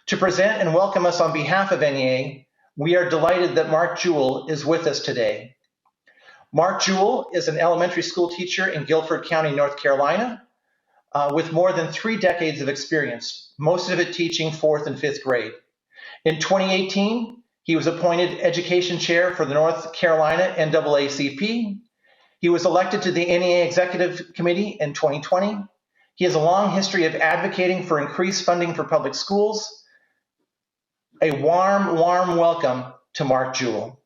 To present and welcome us on behalf of NEA, we are delighted that Mark Jewell is with us today. Mark Jewell is an elementary school teacher in Guilford County, North Carolina, with more than 3 decades of experience, most of it teaching 4th and 5th grade. In 2018, he was appointed Education Chair for the North Carolina NAACP. He was elected to the NEA Executive Committee in 2020. He has a long history of advocating for increased funding for public schools. A warm welcome to Mark Jewell.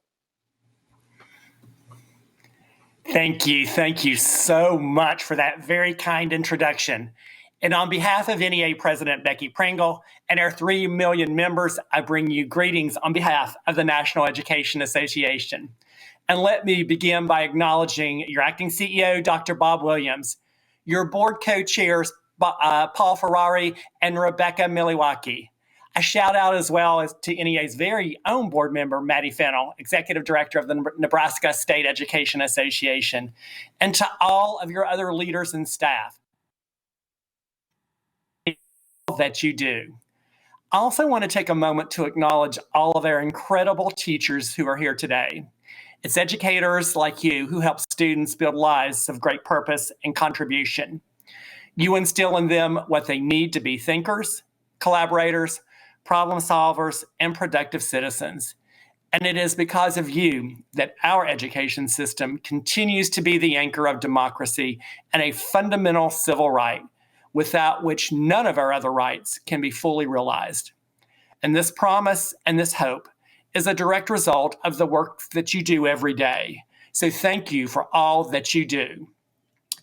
Thank you so much for that very kind introduction. And on behalf of NEA President Becky Pringle and our 3 million members, I bring you greetings on behalf of the National Education Association. And let me begin by acknowledging your acting CEO, Dr. Bob Williams, your board co-chairs, Paul Ferrari and Rebecca Miliwaki. A shout out as well as to NEA's very own board member, Maddie Fennell, Executive Director of the Nebraska State Education Association, and to all of your other leaders and staff that you do. I also want to take a moment to acknowledge all of our incredible teachers who are here today. It's educators like you who help students build lives of great purpose and contribution. You instill in them what they need to be thinkers, collaborators, problem solvers, and productive citizens. And it is because of you that our education system continues to be the anchor of democracy and a fundamental civil right, without which none of our other rights can be fully realized. And this promise and this hope is a direct result of the work that you do every day. So thank you for all that you do.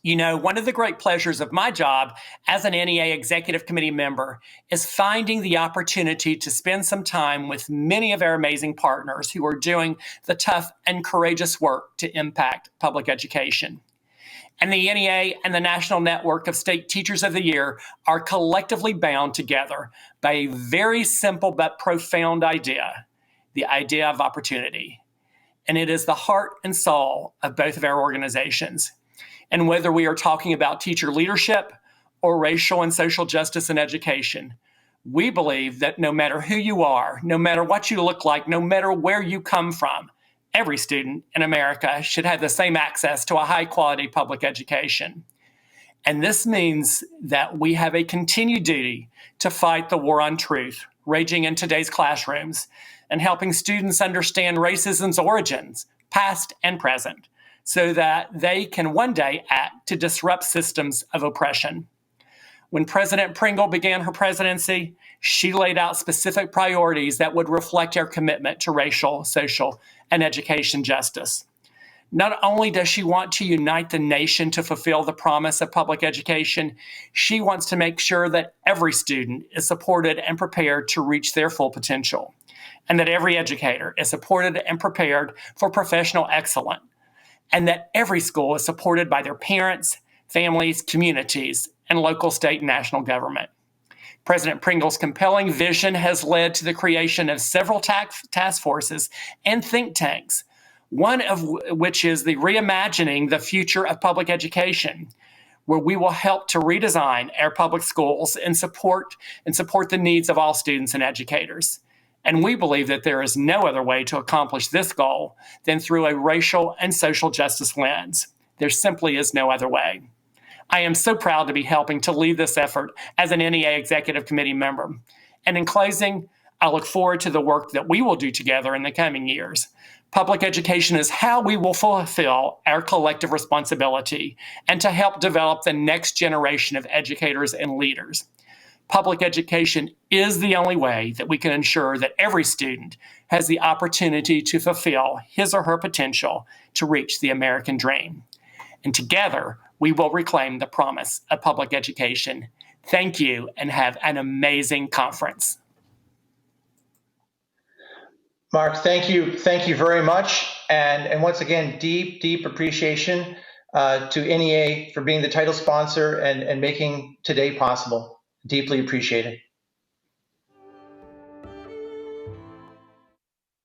You know, one of the great pleasures of my job as an NEA Executive Committee member is finding the opportunity to spend some time with many of our amazing partners who are doing the tough and courageous work to impact public education. And the NEA and the National Network of State Teachers of the Year are collectively bound together by a very simple but profound idea, the idea of opportunity. And it is the heart and soul of both of our organizations. And whether we are talking about teacher leadership or racial and social justice in education, we believe that no matter who you are, no matter what you look like, no matter where you come from, every student in America should have the same access to a high-quality public education. And this means that we have a continued duty to fight the war on truth raging in today's classrooms and helping students understand racism's origins, past and present, so that they can one day act to disrupt systems of oppression. When President Pringle began her presidency, she laid out specific priorities that would reflect our commitment to racial, social, and education justice. Not only does she want to unite the nation to fulfill the promise of public education, she wants to make sure that every student is supported and prepared to reach their full potential, and that every educator is supported and prepared for professional excellence, and that every school is supported by their parents, families, communities, and local, state, and national government. President Pringle's compelling vision has led to the creation of several task forces and think tanks, one of which is the Reimagining the Future of Public Education, where we will help to redesign our public schools and support the needs of all students and educators. And we believe that there is no other way to accomplish this goal than through a racial and social justice lens. There simply is no other way. I am so proud to be helping to lead this effort as an NEA Executive Committee member. And in closing, I look forward to the work that we will do together in the coming years. Public education is how we will fulfill our collective responsibility and to help develop the next generation of educators and leaders. Public education is the only way that we can ensure that every student has the opportunity to fulfill his or her potential to reach the American dream. And together, we will reclaim the promise of public education. Thank you, and have an amazing conference. Mark, thank you very much. And once again, deep appreciation to NEA for being the title sponsor and making today possible. Deeply appreciated.